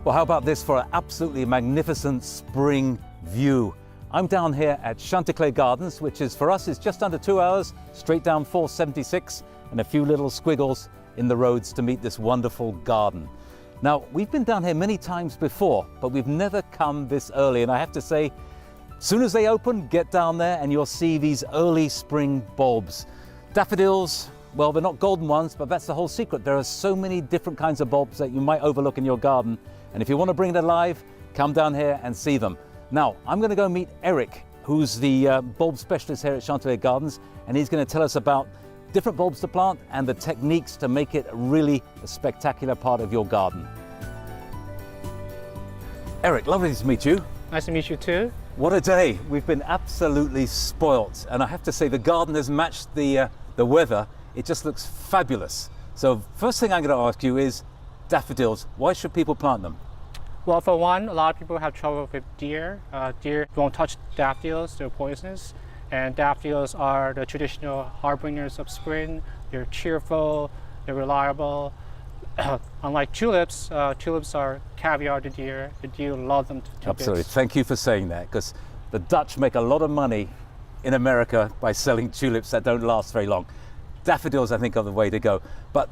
Well, how about this for an absolutely magnificent spring view? I'm down here at Chanticleer Gardens, which is for us is just under 2 hours, straight down 476, and a few little squiggles in the roads to meet this wonderful garden. Now, we've been down here many times before, but we've never come this early, and I have to say, as soon as they open, get down there and you'll see these early spring bulbs. Daffodils, well, they're not golden ones, but that's the whole secret. There are so many different kinds of bulbs that you might overlook in your garden. And if you want to bring it alive, come down here and see them. Now, I'm going to go meet Eric, who's the bulb specialist here at Chanticleer Gardens, and he's going to tell us about different bulbs to plant and the techniques to make it really a spectacular part of your garden. Eric, lovely to meet you. Nice to meet you too. What a day. We've been absolutely spoilt. And I have to say the garden has matched the weather. It just looks fabulous. So first thing I'm going to ask you is daffodils. Why should people plant them? Well, for one, a lot of people have trouble with deer. Deer won't touch daffodils, they're poisonous. And daffodils are the traditional harbingers of spring. They're cheerful, they're reliable. Unlike tulips, tulips are caviar to deer. The deer love them to Absolutely. bits. Thank you for saying that, because the Dutch make a lot of money in America by selling tulips that don't last very long. Daffodils, I think, are the way to go. But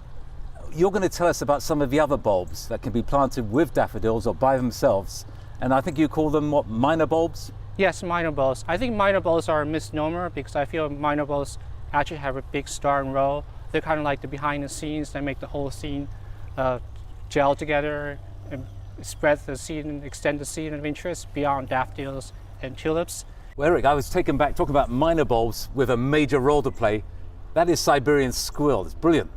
you're going to tell us about some of the other bulbs that can be planted with daffodils or by themselves. And I think you call them, what, minor bulbs? Yes, minor bulbs. I think minor bulbs are a misnomer because I feel minor bulbs actually have a big starring role. They're kind of like the behind the scenes that make the whole scene gel together and spread the seed and extend the seed of interest beyond daffodils and tulips. Well, Eric, I was taken back talking about minor bulbs with a major role to play. That is Siberian squirrel. It's brilliant.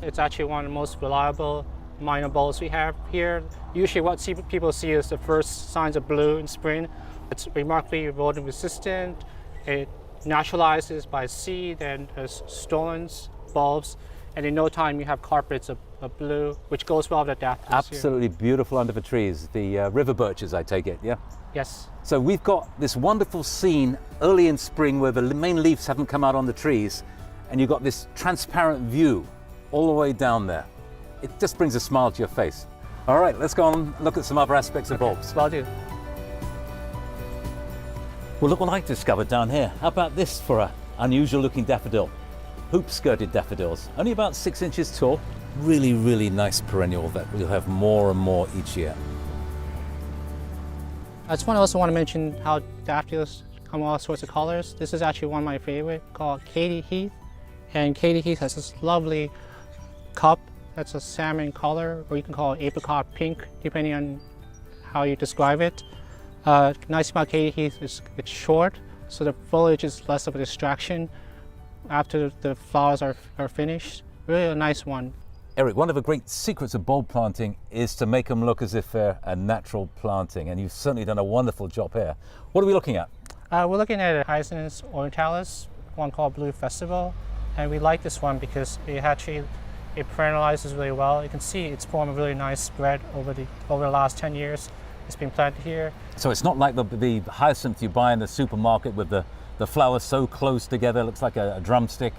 It's actually one of the most reliable minor bulbs we have here. Usually what people see is the first signs of blue in spring. It's remarkably rodent resistant. It naturalizes by seed and has stolen bulbs. And in no time you have carpets of blue, which goes well with the daffodils. Absolutely beautiful under the trees. The river birches, I take it, yeah? Yes. So we've got this wonderful scene early in spring where the main leaves haven't come out on the trees, and you've got this transparent view all the way down there. It just brings a smile to your face. All right, let's go on and look at some other aspects of bulbs. Will do. Well, look what I discovered down here. How about this for an unusual looking daffodil? Hoop-skirted daffodils, only about 6 inches tall. Really, really nice perennial that we'll have more and more each year. I just also want to mention how daffodils come in all sorts of colors. This is actually one of my favorite called Katie Heath. And Katie Heath has this lovely cup that's a salmon color, or you can call it apricot pink, depending on how you describe it. Nice about Katie Heath is it's short, so the foliage is less of a distraction after the flowers are finished. Really a nice one. Eric, one of the great secrets of bulb planting is to make them look as if they're a natural planting, and you've certainly done a wonderful job here. What are we looking at? We're looking at a Hyacinthus orientalis, one called Blue Festival, and we like this one because it perennializes really well. You can see it's formed a really nice spread over the last 10 years. It's been planted here. So it's not like the hyacinth you buy in the supermarket with the flowers so close together, it looks like a drumstick.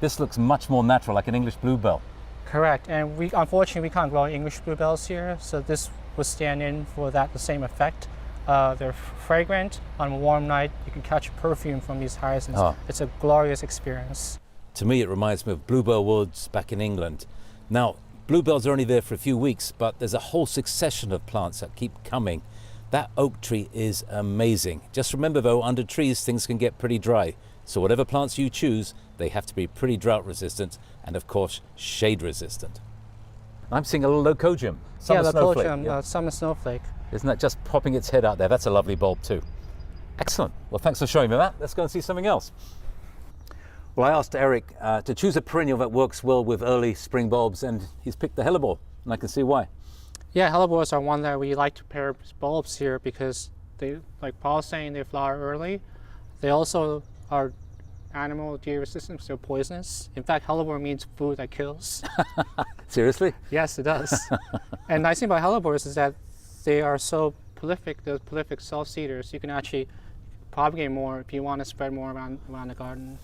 This looks much more natural, like an English bluebell. Correct, and unfortunately we can't grow English bluebells here, so this will stand in for the same effect. They're fragrant. On a warm night, you can catch perfume from these hyacinths. Oh. It's a glorious experience. To me, it reminds me of bluebell woods back in England. Now, bluebells are only there for a few weeks, but there's a whole succession of plants that keep coming. That oak tree is amazing. Just remember though, under trees, things can get pretty dry. So whatever plants you choose, they have to be pretty drought resistant and of course, shade resistant. I'm seeing a little leucojum, summer snowflake. Yeah, summer snowflake. Isn't that just popping its head out there? That's a lovely bulb too. Excellent. Well, thanks for showing me that. Let's go and see something else. Well, I asked Eric to choose a perennial that works well with early spring bulbs, and he's picked the Hellebore, and I can see why. Yeah, Hellebores are one that we like to pair bulbs here because they, like Paul's saying, they flower early. They also are animal deer resistant, so they're poisonous. In fact, Hellebore means food that kills. Seriously? Yes, it does. And the nice thing about Hellebores is that they are so prolific, they're prolific self-seeders. You can actually propagate more if you want to spread more around the garden.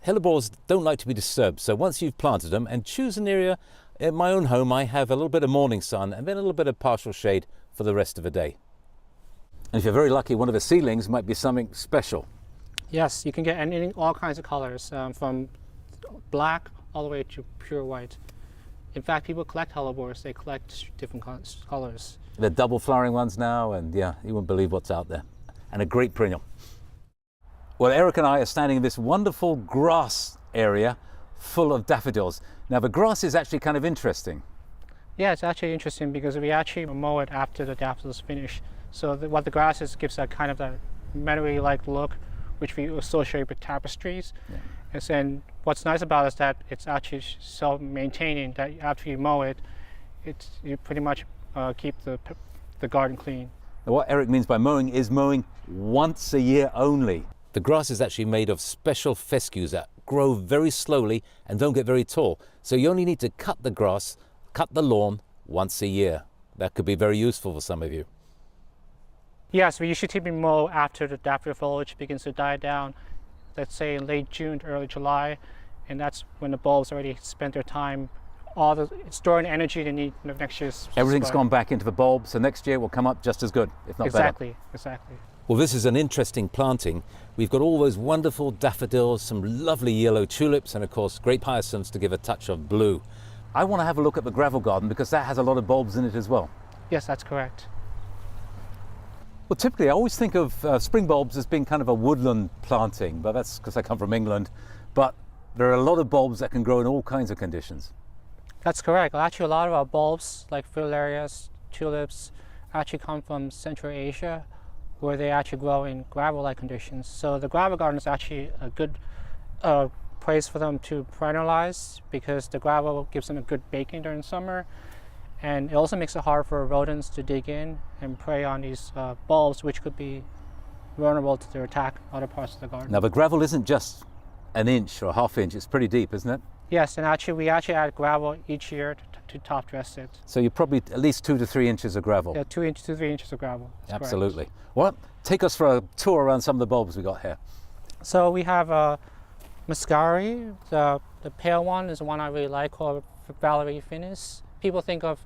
Hellebores don't like to be disturbed, so once you've planted them, and choose an area. In my own home, I have a little bit of morning sun and then a little bit of partial shade for the rest of the day. And if you're very lucky, one of the seedlings might be something special. Yes, you can get all kinds of colors, from black all the way to pure white. In fact, people collect hellebores. They collect different colors. They're double flowering ones now, and yeah, you won't believe what's out there. And a great perennial. Well, Eric and I are standing in this wonderful grass area full of daffodils. Now, the grass is actually kind of interesting. Yeah, it's actually interesting because we actually mow it after the daffodils finish. So what the grass is gives that kind of that meadowy-like look, which we associate with tapestries. Yeah. And then what's nice about it is that it's actually self-maintaining. That after you mow it, you pretty much keep the garden clean. Now, what Eric means by mowing is mowing once a year only. The grass is actually made of special fescues that grow very slowly and don't get very tall. So you only need to cut the grass, cut the lawn once a year. That could be very useful for some of you. Yes, we usually typically mow after the daffodil foliage begins to die down, let's say in late June to early July, and that's when the bulbs already spent their time storing energy they need for next year's Everything's spring. gone back into the bulb, so next year will come up just as good, if not better. Exactly. Well, this is an interesting planting. We've got all those wonderful daffodils, some lovely yellow tulips, and of course grape hyacinths to give a touch of blue. I want to have a look at the gravel garden because that has a lot of bulbs in it as well. Yes, that's correct. Well, typically I always think of spring bulbs as being kind of a woodland planting, but that's because I come from England. But there are a lot of bulbs that can grow in all kinds of conditions. That's correct. Actually, a lot of our bulbs, like fritillaries, tulips, actually come from Central Asia, where they actually grow in gravel-like conditions. So the gravel garden is actually a good place for them to perennialize because the gravel gives them a good baking during summer. And it also makes it hard for rodents to dig in and prey on these bulbs, which could be vulnerable to their attack other parts of the garden. Now, the gravel isn't just an inch or a half inch, it's pretty deep, isn't it? Yes, and actually we add gravel each year to top dress it. So you're probably at least 2 to 3 inches of gravel. Yeah, 2 to 3 inches of gravel. That's Absolutely. correct. Well, take us for a tour around some of the bulbs we got here. So we have Mascari. The pale one is the one I really like, called Valerie Finis. People think of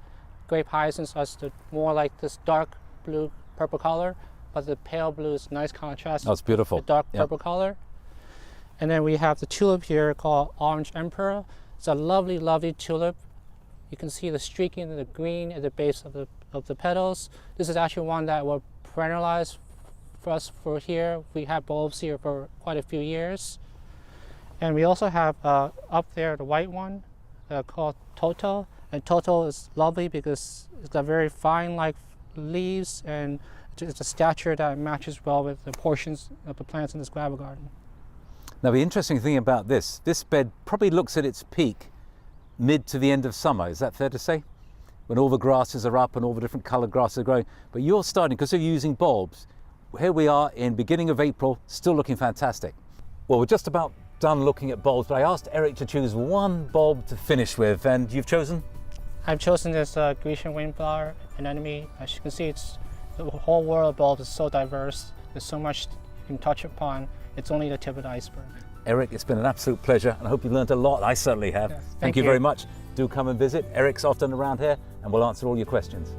grape hyacinths as more like this dark blue purple color, but the pale blue is nice contrast. Oh, it's beautiful. The dark purple color. And then we have the tulip here called Orange Emperor. It's a lovely, lovely tulip. You can see the streaking of the green at the base of the petals. This is actually one that will perennialize for us for here. We have bulbs here for quite a few years. And we also have up there the white one called Toto. And Toto is lovely because it's got very fine like leaves and it's a stature that matches well with the portions of the plants in this gravel garden. Now, the interesting thing about this bed probably looks at its peak mid to the end of summer. Is that fair to say? When all the grasses are up and all the different coloured grasses are growing. But you're starting, because you're using bulbs, here we are in beginning of April, still looking fantastic. Well, we're just about done looking at bulbs, but I asked Eric to choose one bulb to finish with, and you've chosen? I've chosen this Grecian windflower anemone. As you can see, the whole world of bulbs is so diverse. There's so much you can touch upon. It's only the tip of the iceberg. Eric, it's been an absolute pleasure, and I hope you learned a lot. I certainly have. Yeah, Thank you very much. Do come and visit. Eric's often around here, and we'll answer all your questions.